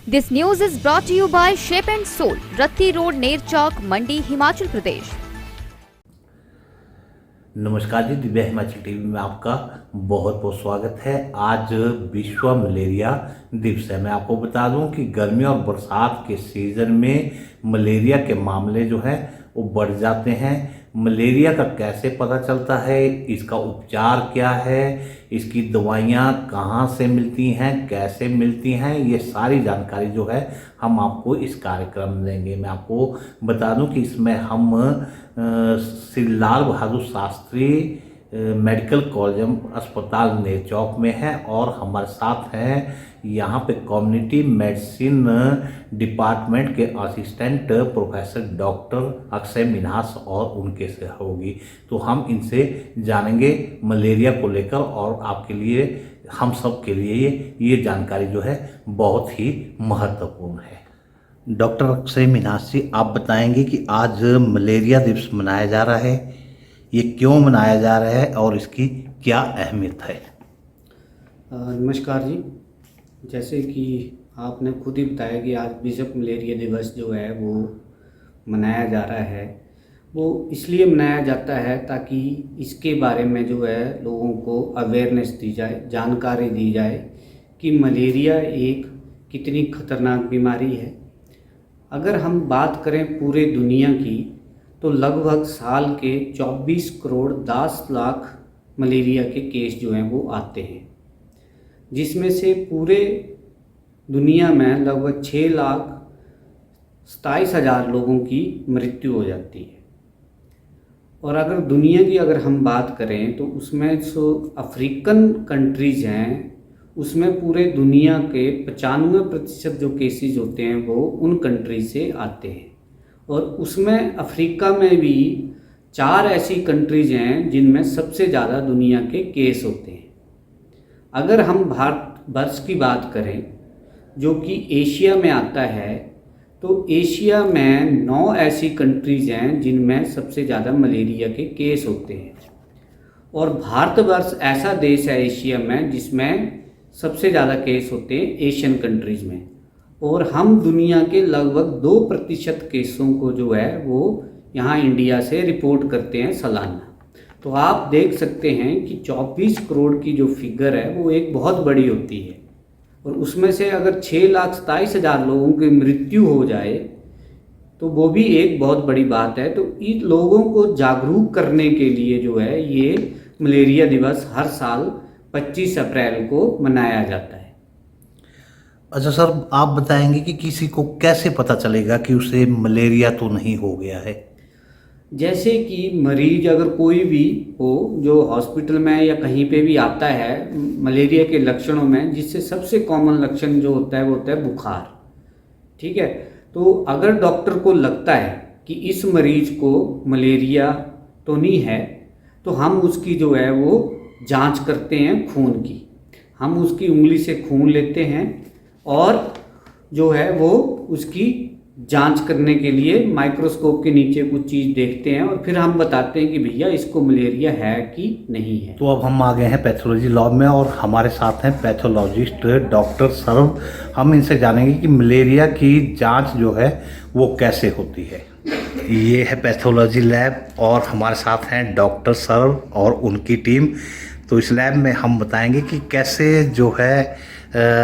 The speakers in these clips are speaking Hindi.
This news is brought to you by Shape and Soul, रत्ती रोड, नेर चौक, मंडी, हिमाचल प्रदेश। नमस्कार जी, दिव्य हिमाचल टीवी में आपका बहुत बहुत स्वागत है। आज विश्व मलेरिया दिवस है। मैं आपको बता दूं कि गर्मी और बरसात के सीज़न में मलेरिया के मामले जो हैं वो बढ़ जाते हैं। मलेरिया का कैसे पता चलता है, इसका उपचार क्या है, इसकी दवाइयाँ कहाँ से मिलती हैं, कैसे मिलती हैं, ये सारी जानकारी जो है हम आपको इस कार्यक्रम में देंगे। मैं आपको बता दूं कि इसमें हम श्री लाल बहादुर शास्त्री मेडिकल कॉलेज अस्पताल नेर चौक में है और हमारे साथ हैं यहाँ पे कम्युनिटी मेडिसिन डिपार्टमेंट के assistant professor doctor Akshay Minhas और उनके सहयोगी। तो हम इनसे जानेंगे मलेरिया को लेकर और आपके लिए, हम सब के लिए ये जानकारी जो है बहुत ही महत्वपूर्ण है। डॉक्टर अक्षय मिन्हास जी, आप बताएंगे कि आज मलेरिया दिवस मनाया जा रहा है, ये क्यों मनाया जा रहा है और इसकी क्या अहमियत है? नमस्कार जी, जैसे कि आपने खुद ही बताया कि आज विश्व मलेरिया दिवस जो है वो मनाया जा रहा है। वो इसलिए मनाया जाता है ताकि इसके बारे में जो है लोगों को अवेयरनेस दी जाए, जानकारी दी जाए कि मलेरिया एक कितनी खतरनाक बीमारी है। अगर हम बात करें पूरे दुनिया की तो लगभग साल के 24 करोड़ 10 लाख मलेरिया के केस जो हैं वो आते हैं, जिसमें से पूरे दुनिया में लगभग 6,27,000 लोगों की मृत्यु हो जाती है। और अगर दुनिया की हम बात करें तो उसमें जो अफ्रीकन कंट्रीज़ हैं उसमें पूरे दुनिया के 95% जो केसेस होते हैं वो उन कंट्री से आते हैं। और उसमें अफ्रीका में भी 4 ऐसी कंट्रीज़ हैं जिनमें सबसे ज़्यादा दुनिया के केस होते हैं। अगर हम भारतवर्ष की बात करें जो कि एशिया में आता है, तो एशिया में 9 ऐसी कंट्रीज़ हैं जिनमें सबसे ज़्यादा मलेरिया के केस होते हैं। और भारतवर्ष ऐसा देश है एशिया में जिसमें सबसे ज़्यादा केस होते हैं एशियन कंट्रीज़ में। और हम दुनिया के लगभग 2% केसों को जो है वो यहाँ इंडिया से रिपोर्ट करते हैं सालाना। तो आप देख सकते हैं कि 24 करोड़ की जो फिगर है वो एक बहुत बड़ी होती है। और उसमें से अगर 6,27,000 लोगों की मृत्यु हो जाए तो वो भी एक बहुत बड़ी बात है। तो इन लोगों को जागरूक करने के लिए जो है ये मलेरिया दिवस हर साल 25 अप्रैल को मनाया जाता है। अच्छा सर, आप बताएंगे कि किसी को कैसे पता चलेगा कि उसे मलेरिया तो नहीं हो गया है? जैसे कि मरीज अगर कोई भी हो जो हॉस्पिटल में या कहीं पे भी आता है मलेरिया के लक्षणों में, जिससे सबसे कॉमन लक्षण जो होता है वो होता है बुखार। ठीक है, तो अगर डॉक्टर को लगता है कि इस मरीज को मलेरिया तो नहीं है तो हम उसकी जो है वो जांच करते हैं खून की। हम उसकी उंगली से खून लेते हैं और जो है वो उसकी जांच करने के लिए माइक्रोस्कोप के नीचे कुछ चीज़ देखते हैं और फिर हम बताते हैं कि भैया इसको मलेरिया है कि नहीं है। तो अब हम आ गए हैं पैथोलॉजी लैब में और हमारे साथ हैं पैथोलॉजिस्ट डॉक्टर सर्व। हम इनसे जानेंगे कि मलेरिया की जांच जो है वो कैसे होती है। ये है पैथोलॉजी लैब और हमारे साथ हैं डॉक्टर सर्व और उनकी टीम। तो इस लैब में हम बताएंगे कि कैसे जो है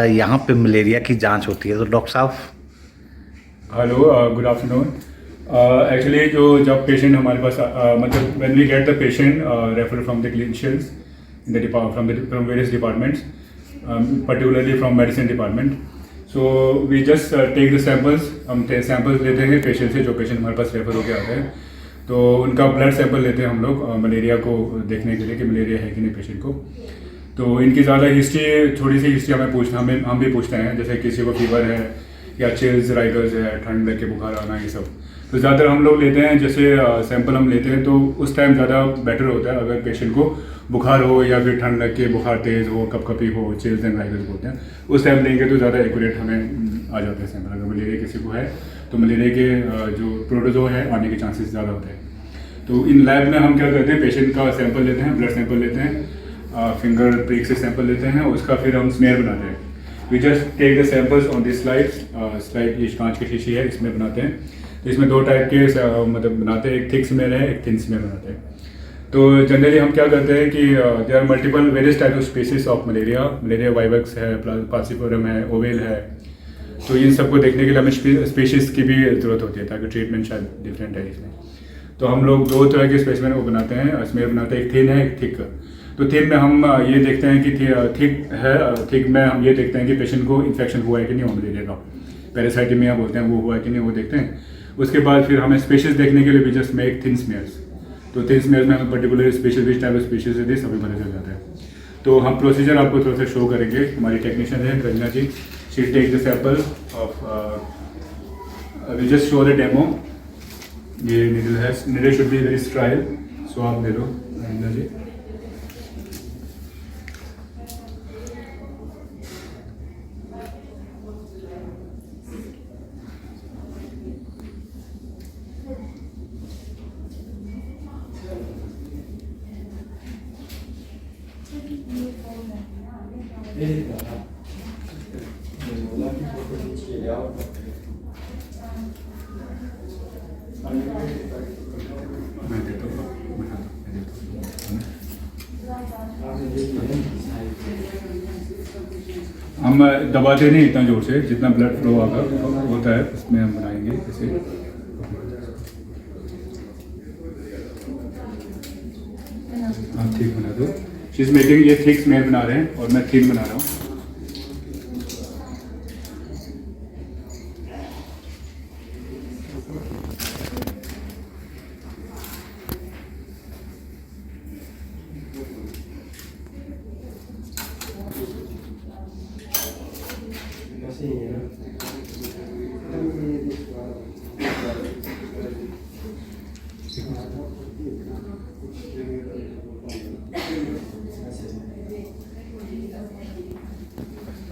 यहाँ पे मलेरिया की जांच होती है। तो डॉक्टर साहब, हेलो, गुड आफ्टरनून। एक्चुअली जब पेशेंट हमारे पास मतलब when we get the patient refer from the clinicians in the from various departments, particularly from medicine department, so we just take the samples. हम सैंपल्स लेते हैं पेशेंट से, जो पेशेंट हमारे पास रेफर होकर आते हैं। तो उनका ब्लड सैंपल लेते हैं हम लोग मलेरिया को देखने के लिए कि मलेरिया है कि नहीं पेशेंट को। तो इनकी ज़्यादा हिस्ट्री, थोड़ी सी हिस्ट्री हम भी पूछते हैं, जैसे किसी को फीवर है या चिल्स, राइगर्स है, ठंड लग के बुखार आना, ये सब। तो ज़्यादातर हम लोग लेते हैं, जैसे सैंपल हम लेते हैं तो उस टाइम ज़्यादा बेटर होता है। अगर पेशेंट को बुखार हो या फिर ठंड लग के बुखार तेज़ हो, कपकपी हो, चिल्स एंड राइगर्स होते हैं, उस टाइम लेंगे तो ज़्यादा एक्यूरेट हमें आ जाता है सैंपल। अगर मलेरिया किसी को है तो मलेरिया के जो प्रोटोजो है आने के चांसेस ज़्यादा होते हैं। तो इन लैब में हम क्या करते हैं, पेशेंट का सैंपल लेते हैं, ब्लड सैंपल लेते हैं, फिंगर प्रिक से सैंपल लेते हैं, उसका फिर हम स्मेयर बनाते हैं। We just take the samples on this slide ये कांच की शीशी है, इसमें बनाते हैं। तो इसमें दो टाइप के मतलब बनाते हैं, एक थिक स्मेयर है, एक थिन स्मेयर बनाते हैं। तो जनरली हम क्या करते हैं कि there are multiple various type of species of malaria vivax है, पार्सिफोरम है, ओवेल है। तो इन सबको देखने के लिए हमें स्पीशीज़ की भी ज़रूरत होती है ताकि ट्रीटमेंट शायद डिफरेंट है इसमें। तो हम लोग दो तरह के स्पेसिमेन वो बनाते हैं, स्मेयर बनाते हैं, एक थिन है एक थिक। तो थिन में हम ये देखते हैं कि थिक है, थिक में हम ये देखते हैं कि पेशेंट को इन्फेक्शन हुआ है कि नहीं मलेरिया का, पैरासाइटिमिया बोलते हैं, वो हुआ है कि नहीं वो देखते हैं। उसके बाद फिर हमें स्पेशीज़ देखने के लिए भी जस्ट मेक थिन स्मेयर्स। तो थिन स्मेयर्स में हमें particular species which type of species है सभी पता चल जाता है। तो हम प्रोसीजर आपको थोड़ा सा शो करेंगे। हमारी टेक्नीशियन है Ranjana ji, she take the sample of we just show the demo. ये निडल है, needle should be very sterile, so आप दे दो रंजना जी। मैं देता हूँ, हम दबाते नहीं इतना जोर से, जितना ब्लड फ्लो होता है उसमें हम बनाएंगे इसे। हाँ ठीक बना दो। शीज मेकिंग, ये थिक स्मेयर बना रहे हैं और मैं थिन बना रहा हूँ।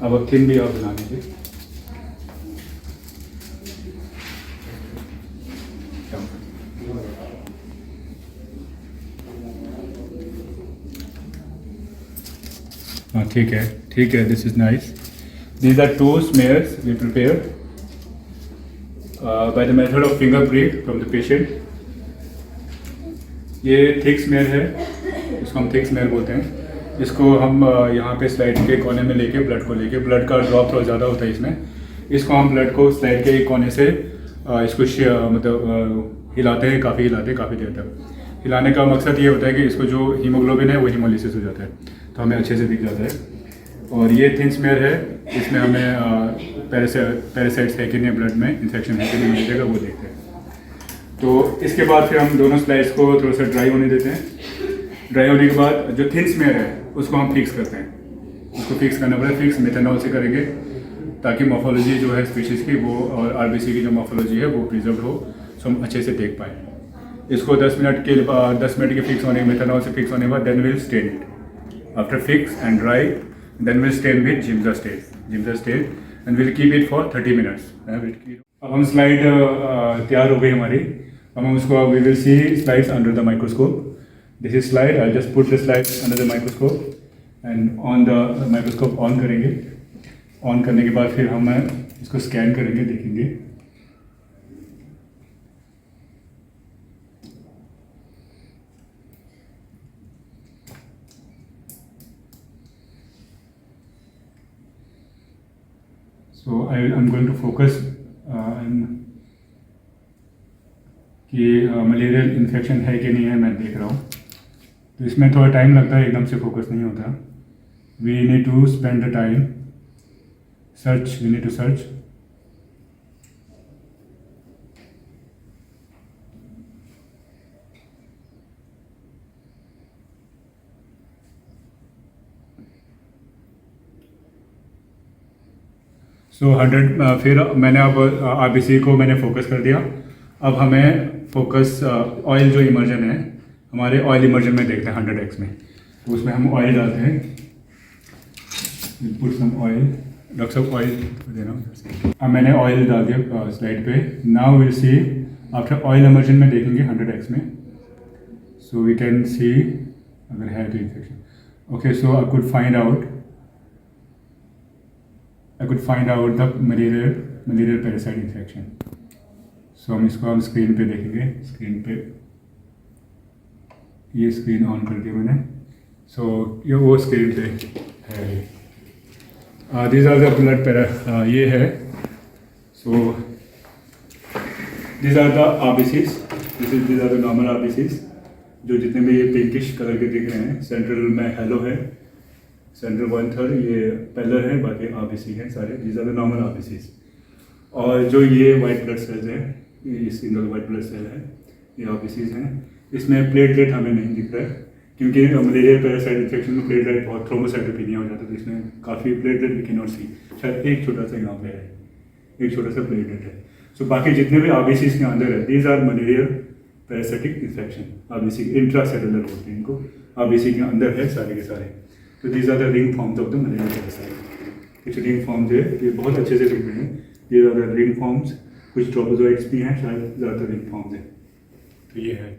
अब थिन भी आप बना लीजिए। हाँ ठीक है, ठीक है, this is nice. These are two smears we prepared by the method of finger prick from the patient. ये थिक स्मेयर है, इसको हम थिक स्मेयर बोलते हैं। इसको हम यहाँ पे स्लाइड के कोने में लेके ब्लड का ड्रॉप थोड़ा ज़्यादा होता है इसमें। इसको हम ब्लड को स्लाइड के एक कोने से इसको मतलब हिलाते हैं, काफ़ी देर तक। हिलाने का मकसद ये होता है कि इसको जो हीमोग्लोबिन है वो हीमोलिसिस हो जाता है, तो हमें अच्छे से दिख जाता है। और ये थिन स्मेयर है, इसमें हमें पैरासाइट्स है कि नहीं ब्लड में, इन्फेक्शन है कि नहीं मिलेगा वो देखते हैं। तो इसके बाद फिर हम दोनों स्लाइड्स को थोड़ा सा ड्राई होने देते हैं। ड्राई होने के बाद जो थिन स्मेयर है उसको हम फिक्स करते हैं। उसको फिक्स करना पड़ेगा, फिक्स मेथनॉल से करेंगे ताकि मॉर्फोलॉजी जो है स्पीशीज़ की वो और आरबीसी की जो मॉर्फोलॉजी है वो प्रिजर्व हो, सो हम अच्छे से देख पाएँ। इसको 10 मिनट के फिक्स होने, मेथनॉल से फिक्स होने के बाद then will stain it. After fix and dry then will stain with Giemsa stain and will keep it for 30 minutes. अब हम स्लाइड तैयार हो गई हमारी। अब हम उसको we will see slides under the microscope. This is slide, I just put the slide under the microscope and on the microscope on करेंगे। ऑन करने के बाद फिर हम इसको स्कैन करेंगे, देखेंगे। So I'm going to focus कि मलेरियल इन्फेक्शन है कि नहीं है मैं देख रहा हूँ। तो इसमें थोड़ा टाइम लगता है, एकदम से फोकस नहीं होता। We need to spend the time, we need to search. So 100 फिर मैंने अब आरबीसी को मैंने फोकस कर दिया। अब हमें फोकस ऑयल जो इमर्जन है, हमारे ऑयल इमर्जन में देखते हैं 100x में। तो उसमें हम ऑयल डालते हैं, पुट सम ऑयल। डॉक्टर साहब ऑयल देना। अब मैंने ऑयल डाल दिया स्लाइड पे। Now will see after oil immersion में देखेंगे 100x में। सो वी कैन सी अगर है तो infection. Okay, so I could find out I could find out the malarial parasite infection. So हम स्क्रीन पे देखेंगे, स्क्रीन पे ये स्क्रीन ऑन कर दिया मैंने. So ये वो स्क्रीन पे है. These are the blood ये है. So these are the RBCs. These are the normal RBCs. जो जितने भी ये पिंकिश कलर के दिख रहे हैं, सेंट्रल में हेलो है, सेंट्रल 1/3 ये पेलर है, बाकी RBC हैं सारे. These are the normal RBCs. और जो ये वाइट ब्लड सेल्स हैं, ये सिंगल वाइट ब्लड सेल है, ये RBCs हैं. इसमें प्लेटलेट हमें नहीं दिख रहा है क्योंकि मलेरिया पैरासाइट इन्फेक्शन में प्लेटलेट बहुत थ्रोम्बोसाइटोपेनिया हो जाता है, तो इसमें काफ़ी प्लेटलेट वी कैन नॉट सी. शायद एक छोटा सा यहाँ पे है, एक छोटा सा प्लेटलेट है. सो बाकी जितने भी RBCs के अंदर है, these are malaria parasitic infection. RBC intracellular बोलते हैं इनको, RBC के अंदर है सारे के सारे. तो these are the ring forms of the malaria parasite. कुछ रिंग फॉर्म्स है, ये बहुत अच्छे से दिख रहे हैं. ये आर द रिंग फॉर्म्स, कुछ ट्रोपोजोइट्स भी हैं, शायद ज़्यादातर रिंग फॉर्म्स हैं. तो ये है.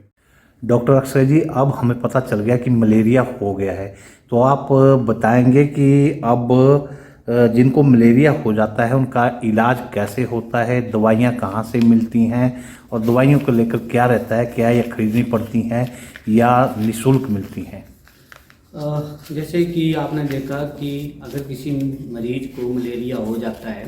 डॉक्टर अक्षय जी, अब हमें पता चल गया कि मलेरिया हो गया है, तो आप बताएंगे कि अब जिनको मलेरिया हो जाता है उनका इलाज कैसे होता है, दवाइयाँ कहाँ से मिलती हैं और दवाइयों को लेकर क्या रहता है, क्या ये खरीदनी पड़ती हैं या निःशुल्क मिलती हैं? जैसे कि आपने देखा कि अगर किसी मरीज को मलेरिया हो जाता है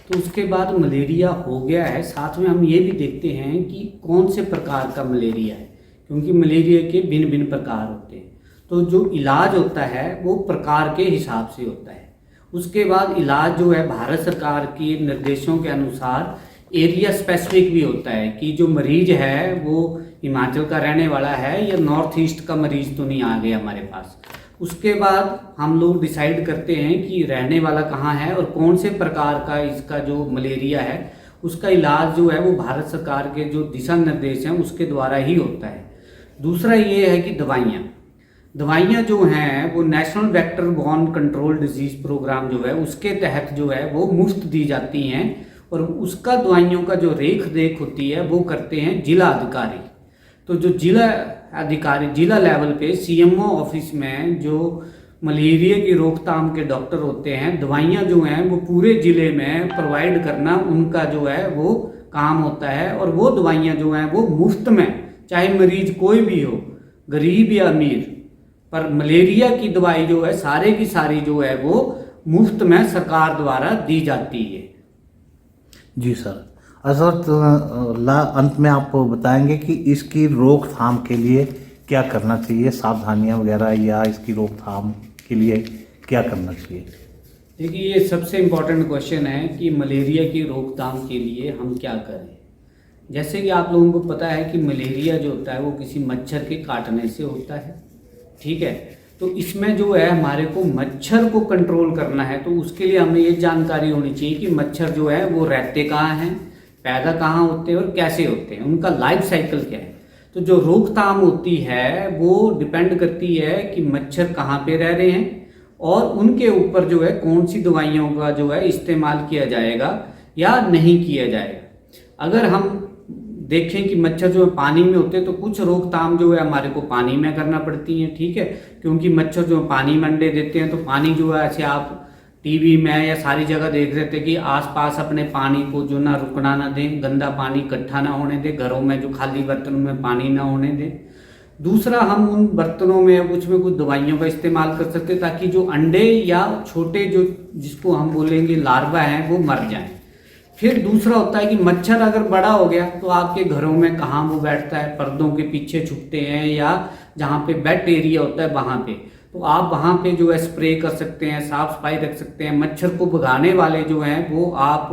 तो उसके बाद मलेरिया हो गया है, साथ में हम ये भी देखते हैं कि कौन से प्रकार का मलेरिया है, क्योंकि मलेरिया के भिन्न भिन्न प्रकार होते हैं. तो जो इलाज होता है वो प्रकार के हिसाब से होता है. उसके बाद इलाज जो है भारत सरकार के निर्देशों के अनुसार एरिया स्पेसिफिक भी होता है कि जो मरीज है वो हिमाचल का रहने वाला है या नॉर्थ ईस्ट का मरीज तो नहीं आ गया हमारे पास. उसके बाद हम लोग डिसाइड करते हैं कि रहने वाला कहाँ है और कौन से प्रकार का इसका जो मलेरिया है उसका इलाज जो है वो भारत सरकार के जो दिशा निर्देश हैं उसके द्वारा ही होता है. दूसरा ये है कि दवाइयाँ जो हैं वो national vector borne control disease programme जो है उसके तहत जो है वो मुफ्त दी जाती हैं और उसका दवाइयों का जो रेख देख होती है वो करते हैं जिला अधिकारी. तो जो जिला अधिकारी जिला लेवल पे CMO ऑफिस में जो मलेरिया की रोकथाम के डॉक्टर होते हैं, दवाइयाँ जो हैं वो पूरे ज़िले में प्रोवाइड करना उनका जो है वो काम होता है. और वो दवाइयाँ जो हैं वो मुफ्त में, चाहे मरीज कोई भी हो, गरीब या अमीर, पर मलेरिया की दवाई जो है सारे की सारी जो है वो मुफ्त में सरकार द्वारा दी जाती है. जी सर. अंत में आप बताएंगे कि इसकी रोकथाम के लिए क्या करना चाहिए, सावधानियां वगैरह, या इसकी रोकथाम के लिए क्या करना चाहिए? देखिए, ये सबसे इम्पोर्टेंट क्वेश्चन है कि मलेरिया की रोकथाम के लिए हम क्या करें. जैसे कि आप लोगों को पता है कि मलेरिया जो होता है वो किसी मच्छर के काटने से होता है, ठीक है. तो इसमें जो है हमारे को मच्छर को कंट्रोल करना है, तो उसके लिए हमें ये जानकारी होनी चाहिए कि मच्छर जो है वो रहते कहाँ हैं, पैदा कहाँ होते हैं और कैसे होते हैं, उनका लाइफ साइकिल क्या है. तो जो रोकथाम होती है वो डिपेंड करती है कि मच्छर कहाँ पे रह रहे हैं और उनके ऊपर जो है कौन सी दवाइयों का जो है इस्तेमाल किया जाएगा या नहीं किया जाएगा. अगर हम देखें कि मच्छर जो है पानी में होते हैं तो कुछ रोकथाम जो है हमारे को पानी में करना पड़ती है, ठीक है, क्योंकि मच्छर जो पानी में अंडे देते हैं. तो पानी जो है ऐसे आप टीवी में या सारी जगह देख रहे थे कि आसपास अपने पानी को जो ना रुकना ना दें, गंदा पानी इकट्ठा ना होने दें, घरों में जो खाली बर्तनों में पानी ना होने दें. दूसरा, हम उन बर्तनों में कुछ दवाइयों का इस्तेमाल कर सकते ताकि जो अंडे या छोटे जो जिसको हम बोलेंगे लार्वा हैं वो मर जाएं. फिर दूसरा होता है कि मच्छर अगर बड़ा हो गया तो आपके घरों में कहाँ वो बैठता है, पर्दों के पीछे छुपते हैं या जहाँ पे वेट एरिया होता है वहाँ पे, तो आप वहाँ पे जो है स्प्रे कर सकते हैं, साफ सफाई रख सकते हैं. मच्छर को भगाने वाले जो हैं वो आप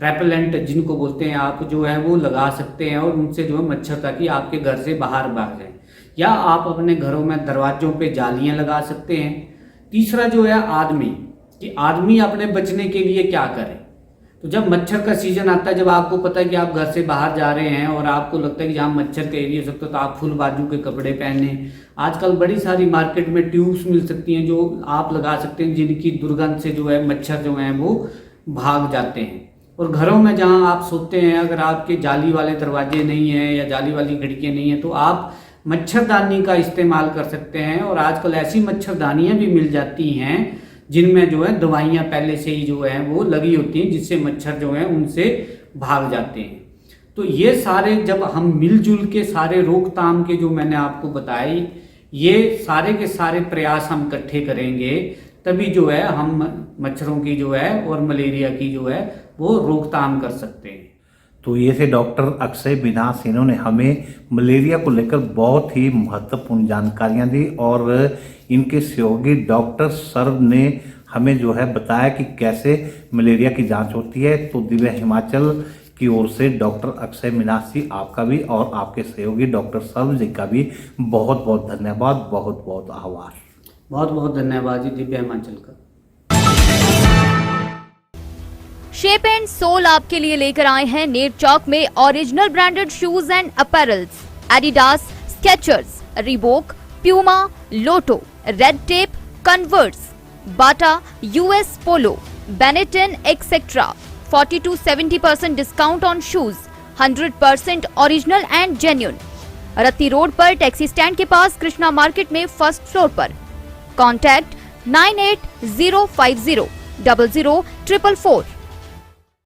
रेपेलेंट जिनको बोलते हैं आप जो है वो लगा सकते हैं और उनसे जो है मच्छर ताकि आपके घर से बाहर भाग जाए. या आप अपने घरों में दरवाजों पे जालियाँ लगा सकते हैं. तीसरा जो है आदमी अपने बचने के लिए क्या करे. तो जब मच्छर का सीजन आता है, जब आपको पता है कि आप घर से बाहर जा रहे हैं और आपको लगता है कि जहाँ मच्छर का एरिया हो सकता है तो आप फुल बाजू के कपड़े पहने. आजकल बड़ी सारी मार्केट में ट्यूब्स मिल सकती हैं जो आप लगा सकते हैं, जिनकी दुर्गंध से जो है मच्छर जो हैं वो भाग जाते हैं. और घरों में जहाँ आप सोते हैं अगर आपके जाली वाले दरवाजे नहीं हैं या जाली वाली खिड़कियाँ नहीं हैं तो आप मच्छरदानी का इस्तेमाल कर सकते हैं. और आजकल ऐसी मच्छरदानियाँ भी मिल जाती हैं जिनमें जो है दवाइयाँ पहले से ही जो है वो लगी होती हैं, जिससे मच्छर जो है उनसे भाग जाते हैं। तो ये सारे जब हम मिलजुल के सारे रोकथाम के जो मैंने आपको बताए, ये सारे के सारे प्रयास हम इकट्ठे करेंगे, तभी जो है हम मच्छरों की जो है और मलेरिया की जो है वो रोकथाम कर सकते हैं। तो ये थे डॉक्टर अक्षय मिन्हास, इन्होंने हमें मलेरिया को लेकर बहुत ही महत्वपूर्ण जानकारियां दी और इनके सहयोगी डॉक्टर सर्व ने हमें जो है बताया कि कैसे मलेरिया की जांच होती है। तो दिव्य हिमाचल की ओर से डॉक्टर अक्षय मिन्हास जी, आपका भी और आपके सहयोगी डॉक्टर सर्व जी का भी बहुत बहुत धन्यवाद, बहुत बहुत आभार। बहुत बहुत धन्यवाद जी दिव्य हिमाचल का। शेप एंड सोल आपके लिए लेकर आए हैं नेर चौक में original branded shoes and apparels, Adidas, Skechers, Reebok, Puma, Lotte, red tape, converse, Bata, US Polo, Benetton etcetera. 40 to 70% discount on shoes, 100% original and genuine. रत्ती रोड पर टैक्सी स्टैंड के पास कृष्णा मार्केट में फर्स्ट फ्लोर पर। कॉन्टैक्ट 9805000444।